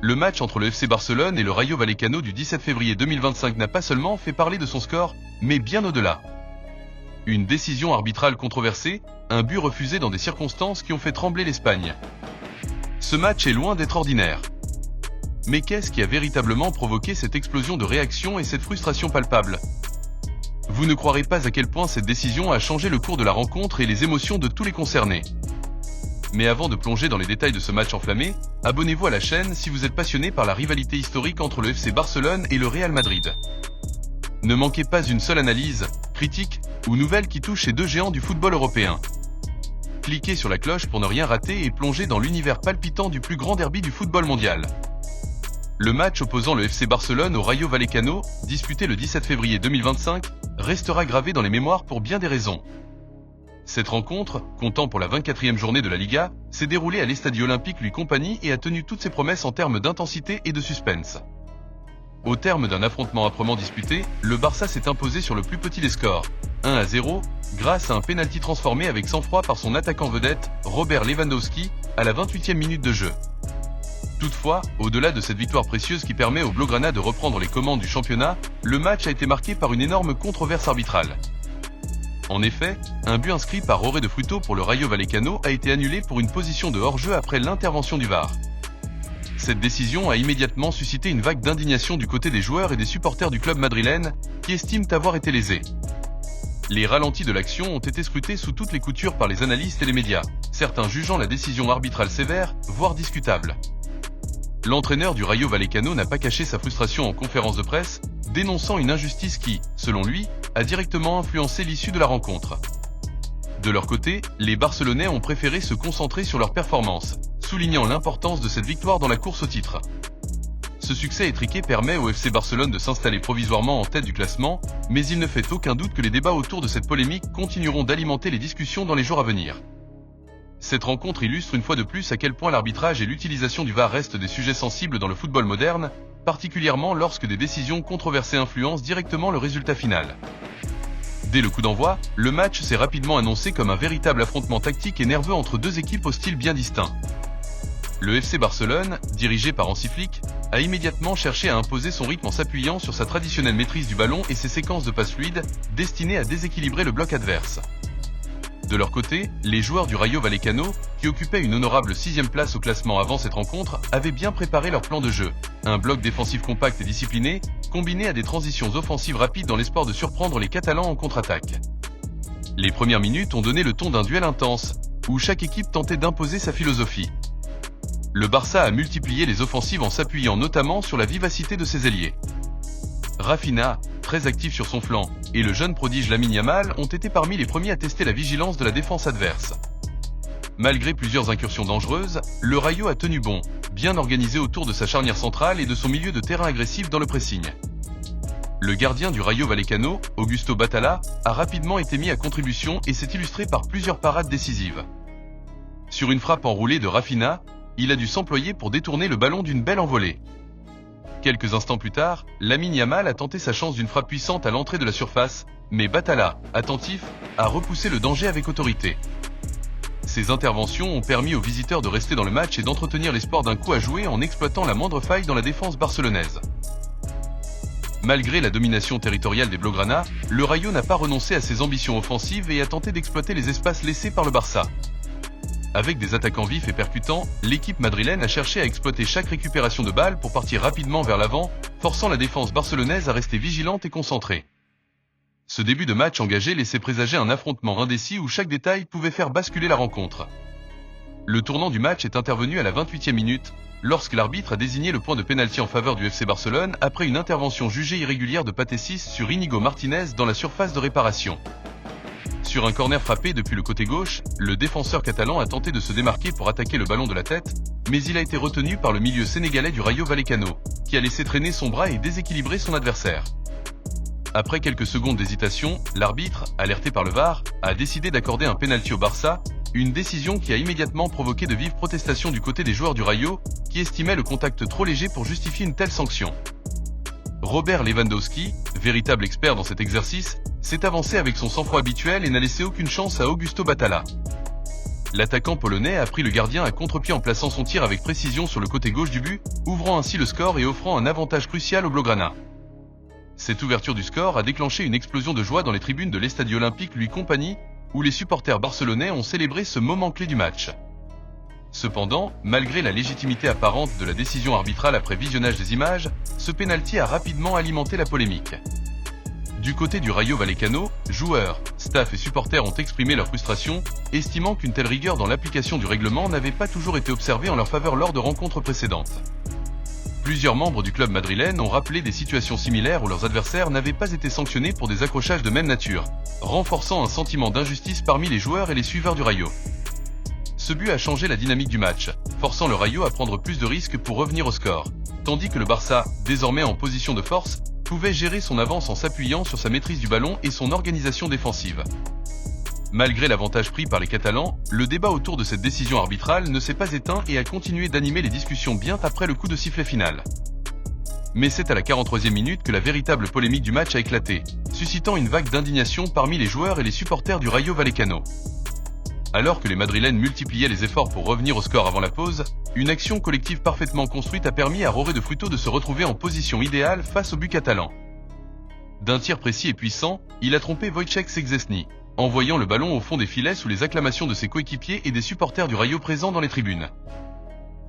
Le match entre le FC Barcelone et le Rayo Vallecano du 17 février 2025 n'a pas seulement fait parler de son score, mais bien au-delà. Une décision arbitrale controversée, un but refusé dans des circonstances qui ont fait trembler l'Espagne. Ce match est loin d'être ordinaire. Mais qu'est-ce qui a véritablement provoqué cette explosion de réactions et cette frustration palpable? Vous ne croirez pas à quel point cette décision a changé le cours de la rencontre et les émotions de tous les concernés. Mais avant de plonger dans les détails de ce match enflammé, abonnez-vous à la chaîne si vous êtes passionné par la rivalité historique entre le FC Barcelone et le Real Madrid. Ne manquez pas une seule analyse, critique ou nouvelle qui touche ces deux géants du football européen. Cliquez sur la cloche pour ne rien rater et plongez dans l'univers palpitant du plus grand derby du football mondial. Le match opposant le FC Barcelone au Rayo Vallecano, disputé le 17 février 2025, restera gravé dans les mémoires pour bien des raisons. Cette rencontre, comptant pour la 24e journée de la Liga, s'est déroulée à l'Estadio Olympique Louis Compagnie et a tenu toutes ses promesses en termes d'intensité et de suspense. Au terme d'un affrontement âprement disputé, le Barça s'est imposé sur le plus petit des scores, 1-0, grâce à un pénalty transformé avec sang-froid par son attaquant vedette, Robert Lewandowski, à la 28e minute de jeu. Toutefois, au-delà de cette victoire précieuse qui permet aux Blaugrana de reprendre les commandes du championnat, le match a été marqué par une énorme controverse arbitrale. En effet, un but inscrit par Roré de Fruto pour le Rayo Vallecano a été annulé pour une position de hors-jeu après l'intervention du VAR. Cette décision a immédiatement suscité une vague d'indignation du côté des joueurs et des supporters du club madrilène, qui estiment avoir été lésés. Les ralentis de l'action ont été scrutés sous toutes les coutures par les analystes et les médias, certains jugeant la décision arbitrale sévère, voire discutable. L'entraîneur du Rayo Vallecano n'a pas caché sa frustration en conférence de presse, dénonçant une injustice qui, selon lui, a directement influencé l'issue de la rencontre. De leur côté, les Barcelonais ont préféré se concentrer sur leur performance, soulignant l'importance de cette victoire dans la course au titre. Ce succès étriqué permet au FC Barcelone de s'installer provisoirement en tête du classement, mais il ne fait aucun doute que les débats autour de cette polémique continueront d'alimenter les discussions dans les jours à venir. Cette rencontre illustre une fois de plus à quel point l'arbitrage et l'utilisation du VAR restent des sujets sensibles dans le football moderne, particulièrement lorsque des décisions controversées influencent directement le résultat final. Dès le coup d'envoi, le match s'est rapidement annoncé comme un véritable affrontement tactique et nerveux entre deux équipes au style bien distinct. Le FC Barcelone, dirigé par Hansi Flick, a immédiatement cherché à imposer son rythme en s'appuyant sur sa traditionnelle maîtrise du ballon et ses séquences de passes fluides, destinées à déséquilibrer le bloc adverse. De leur côté, les joueurs du Rayo Vallecano, qui occupaient une honorable 6e place au classement avant cette rencontre, avaient bien préparé leur plan de jeu. Un bloc défensif compact et discipliné, combiné à des transitions offensives rapides dans l'espoir de surprendre les Catalans en contre-attaque. Les premières minutes ont donné le ton d'un duel intense, où chaque équipe tentait d'imposer sa philosophie. Le Barça a multiplié les offensives en s'appuyant notamment sur la vivacité de ses ailiers. Rafinha, très actif sur son flanc, et le jeune prodige Lamine Yamal ont été parmi les premiers à tester la vigilance de la défense adverse. Malgré plusieurs incursions dangereuses, le Rayo a tenu bon, bien organisé autour de sa charnière centrale et de son milieu de terrain agressif dans le pressing. Le gardien du Rayo Vallecano, Augusto Batalla, a rapidement été mis à contribution et s'est illustré par plusieurs parades décisives. Sur une frappe enroulée de Rafinha, il a dû s'employer pour détourner le ballon d'une belle envolée. Quelques instants plus tard, Lamine Yamal a tenté sa chance d'une frappe puissante à l'entrée de la surface, mais Batalla, attentif, a repoussé le danger avec autorité. Ces interventions ont permis aux visiteurs de rester dans le match et d'entretenir l'espoir d'un coup à jouer en exploitant la moindre faille dans la défense barcelonaise. Malgré la domination territoriale des Blaugrana, le Rayo n'a pas renoncé à ses ambitions offensives et a tenté d'exploiter les espaces laissés par le Barça. Avec des attaquants vifs et percutants, l'équipe madrilène a cherché à exploiter chaque récupération de balle pour partir rapidement vers l'avant, forçant la défense barcelonaise à rester vigilante et concentrée. Ce début de match engagé laissait présager un affrontement indécis où chaque détail pouvait faire basculer la rencontre. Le tournant du match est intervenu à la 28e minute, lorsque l'arbitre a désigné le point de pénalty en faveur du FC Barcelone après une intervention jugée irrégulière de Pathé 6 sur Íñigo Martínez dans la surface de réparation. Sur un corner frappé depuis le côté gauche, le défenseur catalan a tenté de se démarquer pour attaquer le ballon de la tête, mais il a été retenu par le milieu sénégalais du Rayo Vallecano, qui a laissé traîner son bras et déséquilibré son adversaire. Après quelques secondes d'hésitation, l'arbitre, alerté par le VAR, a décidé d'accorder un pénalty au Barça, une décision qui a immédiatement provoqué de vives protestations du côté des joueurs du Rayo, qui estimaient le contact trop léger pour justifier une telle sanction. Robert Lewandowski, véritable expert dans cet exercice, s'est avancé avec son sang-froid habituel et n'a laissé aucune chance à Augusto Batalla. l'attaquant polonais a pris le gardien à contre-pied en plaçant son tir avec précision sur le côté gauche du but, ouvrant ainsi le score et offrant un avantage crucial aux Blaugrana. Cette ouverture du score a déclenché une explosion de joie dans les tribunes de l'Estadio Olympique Louis Compagnie, où les supporters barcelonais ont célébré ce moment clé du match. Cependant, malgré la légitimité apparente de la décision arbitrale après visionnage des images, ce pénalty a rapidement alimenté la polémique. Du côté du Rayo Vallecano, joueurs, staff et supporters ont exprimé leur frustration, estimant qu'une telle rigueur dans l'application du règlement n'avait pas toujours été observée en leur faveur lors de rencontres précédentes. Plusieurs membres du club madrilène ont rappelé des situations similaires où leurs adversaires n'avaient pas été sanctionnés pour des accrochages de même nature, renforçant un sentiment d'injustice parmi les joueurs et les suiveurs du Rayo. Ce but a changé la dynamique du match, forçant le Rayo à prendre plus de risques pour revenir au score, tandis que le Barça, désormais en position de force, pouvait gérer son avance en s'appuyant sur sa maîtrise du ballon et son organisation défensive. Malgré l'avantage pris par les Catalans, le débat autour de cette décision arbitrale ne s'est pas éteint et a continué d'animer les discussions bien après le coup de sifflet final. Mais c'est à la 43e minute que la véritable polémique du match a éclaté, suscitant une vague d'indignation parmi les joueurs et les supporters du Rayo Vallecano. Alors que les Madrilènes multipliaient les efforts pour revenir au score avant la pause, une action collective parfaitement construite a permis à Roré de Fruto de se retrouver en position idéale face au but catalan. D'un tir précis et puissant, il a trompé Wojciech Szczęsny, envoyant le ballon au fond des filets sous les acclamations de ses coéquipiers et des supporters du Rayo présents dans les tribunes.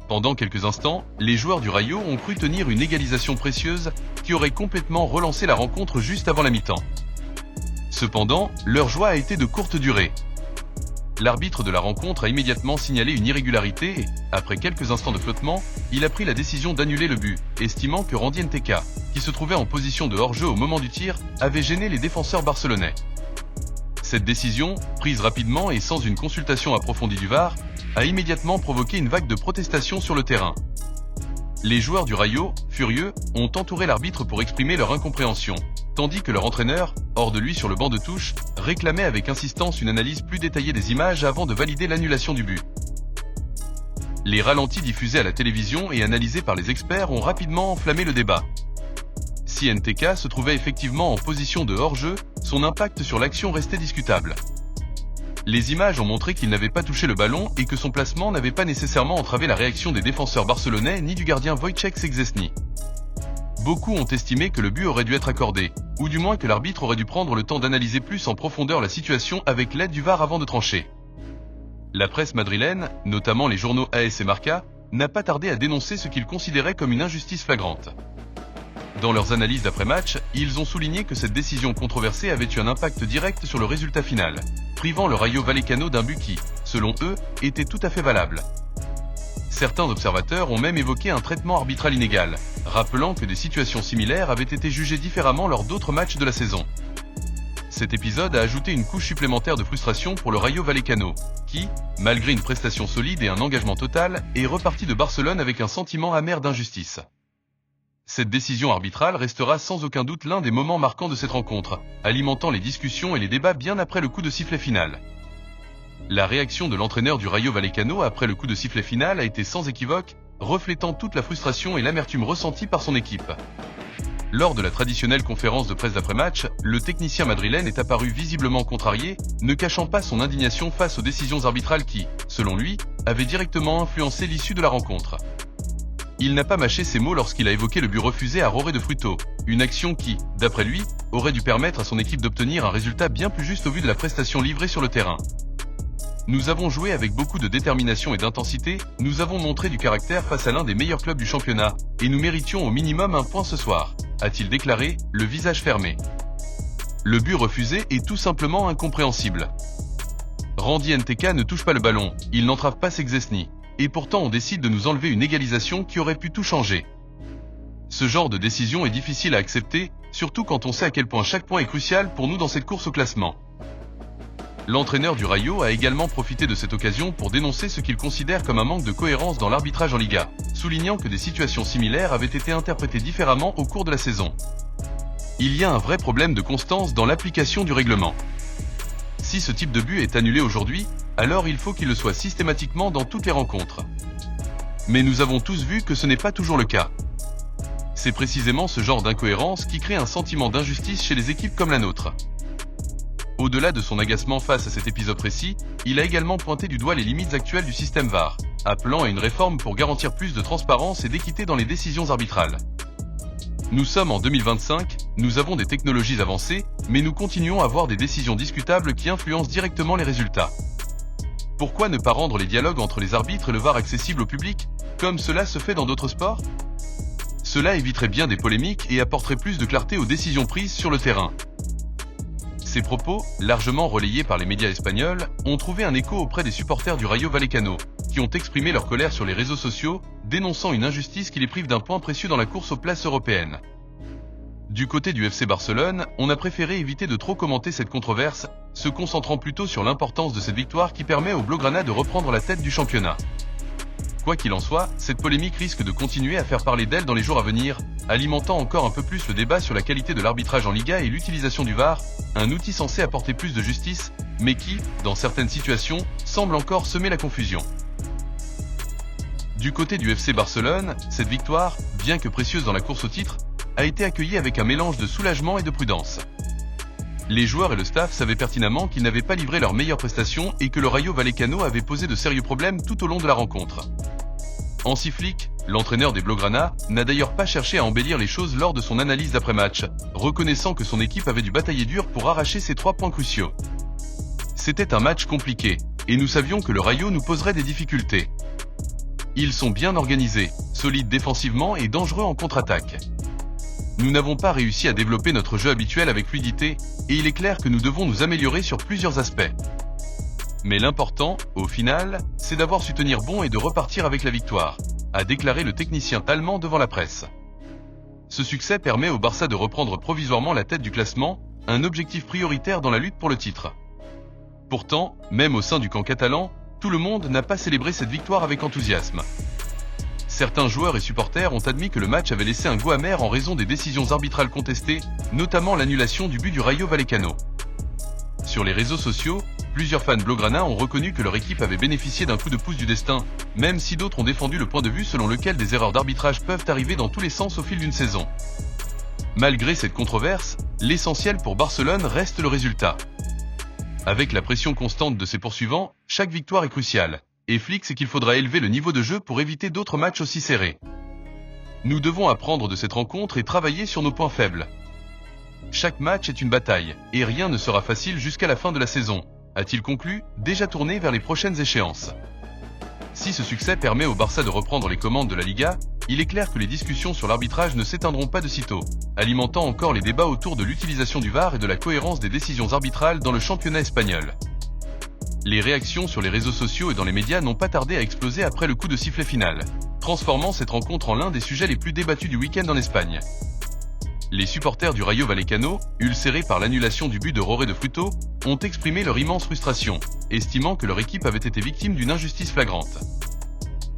Pendant quelques instants, les joueurs du Rayo ont cru tenir une égalisation précieuse qui aurait complètement relancé la rencontre juste avant la mi-temps. Cependant, leur joie a été de courte durée. L'arbitre de la rencontre a immédiatement signalé une irrégularité et, après quelques instants de flottement, il a pris la décision d'annuler le but, estimant que Randy Nteka, qui se trouvait en position de hors-jeu au moment du tir, avait gêné les défenseurs barcelonais. Cette décision, prise rapidement et sans une consultation approfondie du VAR, a immédiatement provoqué une vague de protestations sur le terrain. Les joueurs du Rayo, furieux, ont entouré l'arbitre pour exprimer leur incompréhension, tandis que leur entraîneur, hors de lui sur le banc de touche, réclamait avec insistance une analyse plus détaillée des images avant de valider l'annulation du but. Les ralentis diffusés à la télévision et analysés par les experts ont rapidement enflammé le débat. Si Nteka se trouvait effectivement en position de hors-jeu, son impact sur l'action restait discutable. Les images ont montré qu'il n'avait pas touché le ballon et que son placement n'avait pas nécessairement entravé la réaction des défenseurs barcelonais ni du gardien Wojciech Szczęsny. Beaucoup ont estimé que le but aurait dû être accordé, ou du moins que l'arbitre aurait dû prendre le temps d'analyser plus en profondeur la situation avec l'aide du VAR avant de trancher. La presse madrilène, notamment les journaux AS et Marca, n'a pas tardé à dénoncer ce qu'ils considéraient comme une injustice flagrante. Dans leurs analyses d'après-match, ils ont souligné que cette décision controversée avait eu un impact direct sur le résultat final, privant le Rayo Vallecano d'un but qui, selon eux, était tout à fait valable. Certains observateurs ont même évoqué un traitement arbitral inégal, rappelant que des situations similaires avaient été jugées différemment lors d'autres matchs de la saison. Cet épisode a ajouté une couche supplémentaire de frustration pour le Rayo Vallecano, qui, malgré une prestation solide et un engagement total, est reparti de Barcelone avec un sentiment amer d'injustice. Cette décision arbitrale restera sans aucun doute l'un des moments marquants de cette rencontre, alimentant les discussions et les débats bien après le coup de sifflet final. La réaction de l'entraîneur du Rayo Vallecano après le coup de sifflet final a été sans équivoque, reflétant toute la frustration et l'amertume ressentie par son équipe. Lors de la traditionnelle conférence de presse d'après-match, le technicien madrilène est apparu visiblement contrarié, ne cachant pas son indignation face aux décisions arbitrales qui, selon lui, avaient directement influencé l'issue de la rencontre. Il n'a pas mâché ses mots lorsqu'il a évoqué le but refusé à Roré de Fruto, une action qui, d'après lui, aurait dû permettre à son équipe d'obtenir un résultat bien plus juste au vu de la prestation livrée sur le terrain. Nous avons joué avec beaucoup de détermination et d'intensité, nous avons montré du caractère face à l'un des meilleurs clubs du championnat, et nous méritions au minimum un point ce soir, a-t-il déclaré, le visage fermé. Le but refusé est tout simplement incompréhensible. Randy Nteka ne touche pas le ballon, il n'entrave pas Szczęsny. Et pourtant on décide de nous enlever une égalisation qui aurait pu tout changer. Ce genre de décision est difficile à accepter, surtout quand on sait à quel point chaque point est crucial pour nous dans cette course au classement. L'entraîneur du Rayo a également profité de cette occasion pour dénoncer ce qu'il considère comme un manque de cohérence dans l'arbitrage en Liga, soulignant que des situations similaires avaient été interprétées différemment au cours de la saison. Il y a un vrai problème de constance dans l'application du règlement. Si ce type de but est annulé aujourd'hui, alors il faut qu'il le soit systématiquement dans toutes les rencontres. Mais nous avons tous vu que ce n'est pas toujours le cas. C'est précisément ce genre d'incohérence qui crée un sentiment d'injustice chez les équipes comme la nôtre. Au-delà de son agacement face à cet épisode précis, il a également pointé du doigt les limites actuelles du système VAR, appelant à une réforme pour garantir plus de transparence et d'équité dans les décisions arbitrales. Nous sommes en 2025, nous avons des technologies avancées, mais nous continuons à avoir des décisions discutables qui influencent directement les résultats. Pourquoi ne pas rendre les dialogues entre les arbitres et le VAR accessibles au public, comme cela se fait dans d'autres sports? Cela éviterait bien des polémiques et apporterait plus de clarté aux décisions prises sur le terrain. Ces propos, largement relayés par les médias espagnols, ont trouvé un écho auprès des supporters du Rayo Vallecano, qui ont exprimé leur colère sur les réseaux sociaux, dénonçant une injustice qui les prive d'un point précieux dans la course aux places européennes. Du côté du FC Barcelone, on a préféré éviter de trop commenter cette controverse, se concentrant plutôt sur l'importance de cette victoire qui permet au Blaugrana de reprendre la tête du championnat. Quoi qu'il en soit, cette polémique risque de continuer à faire parler d'elle dans les jours à venir, alimentant encore un peu plus le débat sur la qualité de l'arbitrage en Liga et l'utilisation du VAR, un outil censé apporter plus de justice, mais qui, dans certaines situations, semble encore semer la confusion. Du côté du FC Barcelone, cette victoire, bien que précieuse dans la course au titre, a été accueillie avec un mélange de soulagement et de prudence. Les joueurs et le staff savaient pertinemment qu'ils n'avaient pas livré leur meilleure prestation et que le Rayo Vallecano avait posé de sérieux problèmes tout au long de la rencontre. Hansi Flick, l'entraîneur des Blaugrana, n'a d'ailleurs pas cherché à embellir les choses lors de son analyse d'après-match, reconnaissant que son équipe avait dû batailler dur pour arracher ces 3 points cruciaux. C'était un match compliqué, et nous savions que le Rayo nous poserait des difficultés. Ils sont bien organisés, solides défensivement et dangereux en contre-attaque. Nous n'avons pas réussi à développer notre jeu habituel avec fluidité, et il est clair que nous devons nous améliorer sur plusieurs aspects. Mais l'important, au final, c'est d'avoir su tenir bon et de repartir avec la victoire, a déclaré le technicien allemand devant la presse. Ce succès permet au Barça de reprendre provisoirement la tête du classement, un objectif prioritaire dans la lutte pour le titre. Pourtant, même au sein du camp catalan, tout le monde n'a pas célébré cette victoire avec enthousiasme. Certains joueurs et supporters ont admis que le match avait laissé un goût amer en raison des décisions arbitrales contestées, notamment l'annulation du but du Rayo Vallecano. Sur les réseaux sociaux, plusieurs fans Blaugrana ont reconnu que leur équipe avait bénéficié d'un coup de pouce du destin, même si d'autres ont défendu le point de vue selon lequel des erreurs d'arbitrage peuvent arriver dans tous les sens au fil d'une saison. Malgré cette controverse, l'essentiel pour Barcelone reste le résultat. Avec la pression constante de ses poursuivants, chaque victoire est cruciale, et Flick sait qu'il faudra élever le niveau de jeu pour éviter d'autres matchs aussi serrés. Nous devons apprendre de cette rencontre et travailler sur nos points faibles. Chaque match est une bataille, et rien ne sera facile jusqu'à la fin de la saison, a-t-il conclu, déjà tourné vers les prochaines échéances. Si ce succès permet au Barça de reprendre les commandes de la Liga, il est clair que les discussions sur l'arbitrage ne s'éteindront pas de sitôt, alimentant encore les débats autour de l'utilisation du VAR et de la cohérence des décisions arbitrales dans le championnat espagnol. Les réactions sur les réseaux sociaux et dans les médias n'ont pas tardé à exploser après le coup de sifflet final, transformant cette rencontre en l'un des sujets les plus débattus du week-end en Espagne. Les supporters du Rayo Vallecano, ulcérés par l'annulation du but de Roré de Fruto, ont exprimé leur immense frustration, estimant que leur équipe avait été victime d'une injustice flagrante.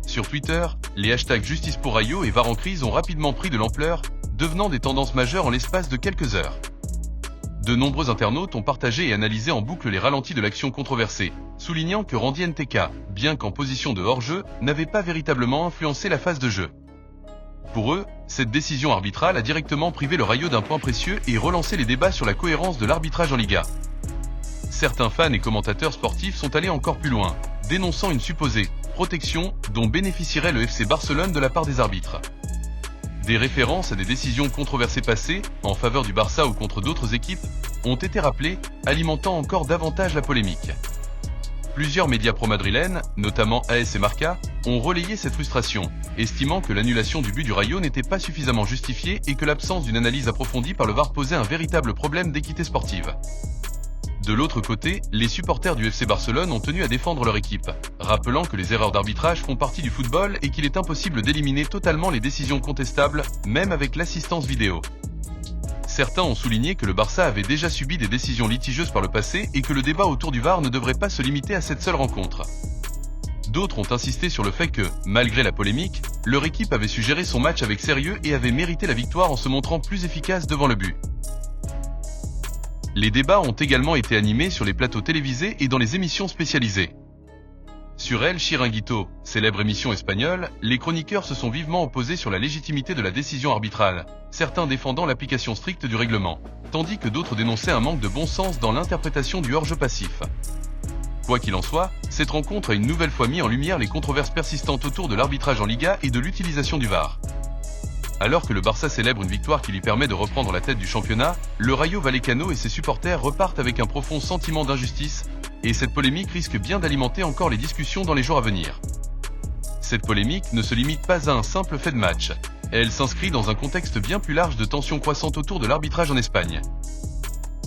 Sur Twitter, les hashtags Justice pour Rayo et VAR en crise ont rapidement pris de l'ampleur, devenant des tendances majeures en l'espace de quelques heures. De nombreux internautes ont partagé et analysé en boucle les ralentis de l'action controversée, soulignant que Randy NTK, bien qu'en position de hors-jeu, n'avait pas véritablement influencé la phase de jeu. Pour eux, cette décision arbitrale a directement privé le Rayo d'un point précieux et relancé les débats sur la cohérence de l'arbitrage en Liga. Certains fans et commentateurs sportifs sont allés encore plus loin, dénonçant une supposée protection dont bénéficierait le FC Barcelone de la part des arbitres. Des références à des décisions controversées passées, en faveur du Barça ou contre d'autres équipes, ont été rappelées, alimentant encore davantage la polémique. Plusieurs médias pro-madrilènes, notamment AS et Marca, ont relayé cette frustration, estimant que l'annulation du but du Rayo n'était pas suffisamment justifiée et que l'absence d'une analyse approfondie par le VAR posait un véritable problème d'équité sportive. De l'autre côté, les supporters du FC Barcelone ont tenu à défendre leur équipe, rappelant que les erreurs d'arbitrage font partie du football et qu'il est impossible d'éliminer totalement les décisions contestables, même avec l'assistance vidéo. Certains ont souligné que le Barça avait déjà subi des décisions litigieuses par le passé et que le débat autour du VAR ne devrait pas se limiter à cette seule rencontre. D'autres ont insisté sur le fait que, malgré la polémique, leur équipe avait su gérer son match avec sérieux et avait mérité la victoire en se montrant plus efficace devant le but. Les débats ont également été animés sur les plateaux télévisés et dans les émissions spécialisées. Sur El Chiringuito, célèbre émission espagnole, les chroniqueurs se sont vivement opposés sur la légitimité de la décision arbitrale, certains défendant l'application stricte du règlement, tandis que d'autres dénonçaient un manque de bon sens dans l'interprétation du hors-jeu passif. Quoi qu'il en soit, cette rencontre a une nouvelle fois mis en lumière les controverses persistantes autour de l'arbitrage en Liga et de l'utilisation du VAR. Alors que le Barça célèbre une victoire qui lui permet de reprendre la tête du championnat, le Rayo Vallecano et ses supporters repartent avec un profond sentiment d'injustice, et cette polémique risque bien d'alimenter encore les discussions dans les jours à venir. Cette polémique ne se limite pas à un simple fait de match. Elle s'inscrit dans un contexte bien plus large de tensions croissantes autour de l'arbitrage en Espagne.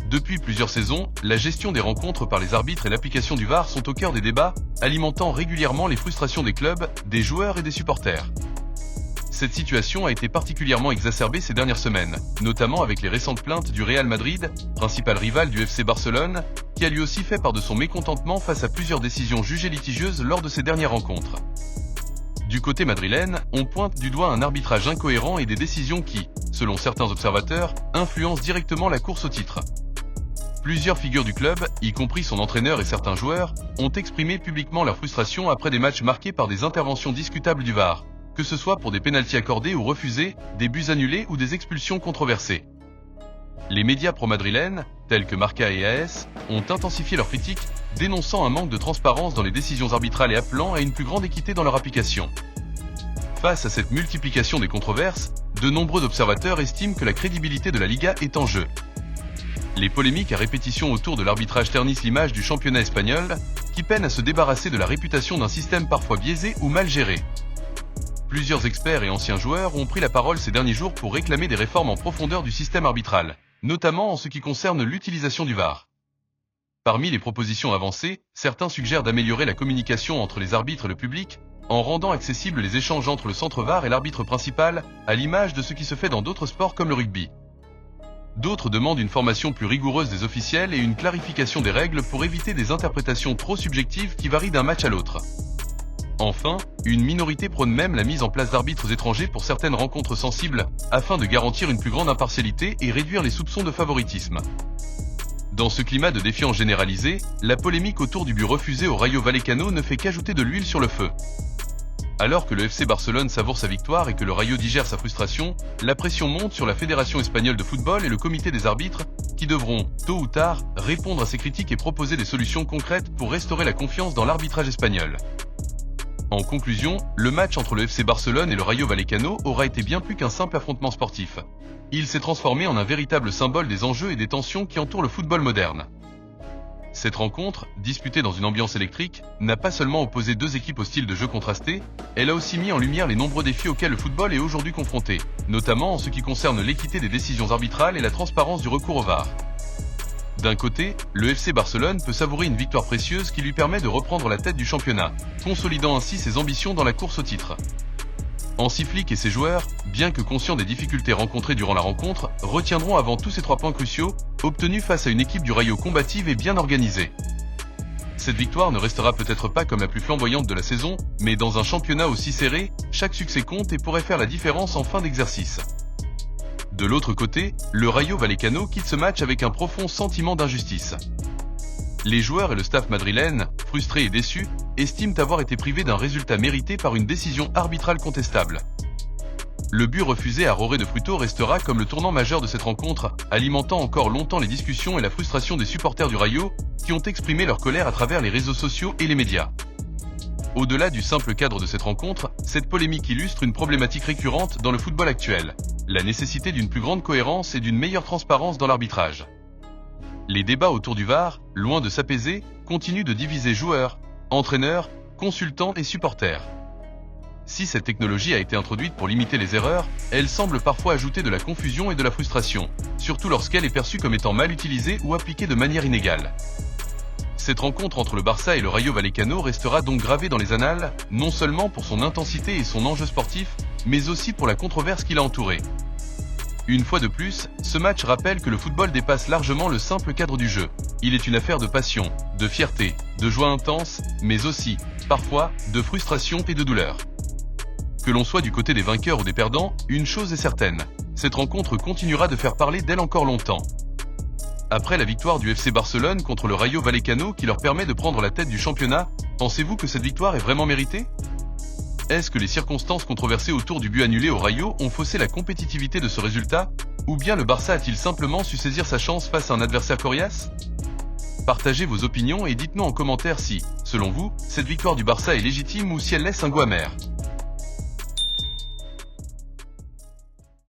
Depuis plusieurs saisons, la gestion des rencontres par les arbitres et l'application du VAR sont au cœur des débats, alimentant régulièrement les frustrations des clubs, des joueurs et des supporters. Cette situation a été particulièrement exacerbée ces dernières semaines, notamment avec les récentes plaintes du Real Madrid, principal rival du FC Barcelone, qui a lui aussi fait part de son mécontentement face à plusieurs décisions jugées litigieuses lors de ces dernières rencontres. Du côté madrilène, on pointe du doigt un arbitrage incohérent et des décisions qui, selon certains observateurs, influencent directement la course au titre. Plusieurs figures du club, y compris son entraîneur et certains joueurs, ont exprimé publiquement leur frustration après des matchs marqués par des interventions discutables du VAR, que ce soit pour des pénaltys accordés ou refusés, des buts annulés ou des expulsions controversées. Les médias pro-madrilènes, tels que Marca et AS, ont intensifié leurs critiques, dénonçant un manque de transparence dans les décisions arbitrales et appelant à une plus grande équité dans leur application. Face à cette multiplication des controverses, de nombreux observateurs estiment que la crédibilité de la Liga est en jeu. Les polémiques à répétition autour de l'arbitrage ternissent l'image du championnat espagnol, qui peine à se débarrasser de la réputation d'un système parfois biaisé ou mal géré. Plusieurs experts et anciens joueurs ont pris la parole ces derniers jours pour réclamer des réformes en profondeur du système arbitral, notamment en ce qui concerne l'utilisation du VAR. Parmi les propositions avancées, certains suggèrent d'améliorer la communication entre les arbitres et le public, en rendant accessibles les échanges entre le centre VAR et l'arbitre principal, à l'image de ce qui se fait dans d'autres sports comme le rugby. D'autres demandent une formation plus rigoureuse des officiels et une clarification des règles pour éviter des interprétations trop subjectives qui varient d'un match à l'autre. Enfin, une minorité prône même la mise en place d'arbitres étrangers pour certaines rencontres sensibles, afin de garantir une plus grande impartialité et réduire les soupçons de favoritisme. Dans ce climat de défiance généralisée, la polémique autour du but refusé au Rayo Vallecano ne fait qu'ajouter de l'huile sur le feu. Alors que le FC Barcelone savoure sa victoire et que le Rayo digère sa frustration, la pression monte sur la Fédération espagnole de football et le comité des arbitres, qui devront, tôt ou tard, répondre à ces critiques et proposer des solutions concrètes pour restaurer la confiance dans l'arbitrage espagnol. En conclusion, le match entre le FC Barcelone et le Rayo Vallecano aura été bien plus qu'un simple affrontement sportif. Il s'est transformé en un véritable symbole des enjeux et des tensions qui entourent le football moderne. Cette rencontre, disputée dans une ambiance électrique, n'a pas seulement opposé deux équipes au style de jeu contrasté, elle a aussi mis en lumière les nombreux défis auxquels le football est aujourd'hui confronté, notamment en ce qui concerne l'équité des décisions arbitrales et la transparence du recours au VAR. D'un côté, le FC Barcelone peut savourer une victoire précieuse qui lui permet de reprendre la tête du championnat, consolidant ainsi ses ambitions dans la course au titre. Hansi Flick et ses joueurs, bien que conscients des difficultés rencontrées durant la rencontre, retiendront avant tout ces 3 points cruciaux, obtenus face à une équipe du Rayo combative et bien organisée. Cette victoire ne restera peut-être pas comme la plus flamboyante de la saison, mais dans un championnat aussi serré, chaque succès compte et pourrait faire la différence en fin d'exercice. De l'autre côté, le Rayo Vallecano quitte ce match avec un profond sentiment d'injustice. Les joueurs et le staff madrilène, frustrés et déçus, estiment avoir été privés d'un résultat mérité par une décision arbitrale contestable. Le but refusé à Roré de Fruto restera comme le tournant majeur de cette rencontre, alimentant encore longtemps les discussions et la frustration des supporters du Rayo, qui ont exprimé leur colère à travers les réseaux sociaux et les médias. Au-delà du simple cadre de cette rencontre, cette polémique illustre une problématique récurrente dans le football actuel, la nécessité d'une plus grande cohérence et d'une meilleure transparence dans l'arbitrage. Les débats autour du VAR, loin de s'apaiser, continuent de diviser joueurs, entraîneurs, consultants et supporters. Si cette technologie a été introduite pour limiter les erreurs, elle semble parfois ajouter de la confusion et de la frustration, surtout lorsqu'elle est perçue comme étant mal utilisée ou appliquée de manière inégale. Cette rencontre entre le Barça et le Rayo Vallecano restera donc gravée dans les annales, non seulement pour son intensité et son enjeu sportif, mais aussi pour la controverse qui l'a entouré. Une fois de plus, ce match rappelle que le football dépasse largement le simple cadre du jeu. Il est une affaire de passion, de fierté, de joie intense, mais aussi, parfois, de frustration et de douleur. Que l'on soit du côté des vainqueurs ou des perdants, une chose est certaine, cette rencontre continuera de faire parler d'elle encore longtemps. Après la victoire du FC Barcelone contre le Rayo Vallecano qui leur permet de prendre la tête du championnat, pensez-vous que cette victoire est vraiment méritée? Est-ce que les circonstances controversées autour du but annulé au Rayo ont faussé la compétitivité de ce résultat? Ou bien le Barça a-t-il simplement su saisir sa chance face à un adversaire coriace? Partagez vos opinions et dites-nous en commentaire si, selon vous, cette victoire du Barça est légitime ou si elle laisse un goût amer.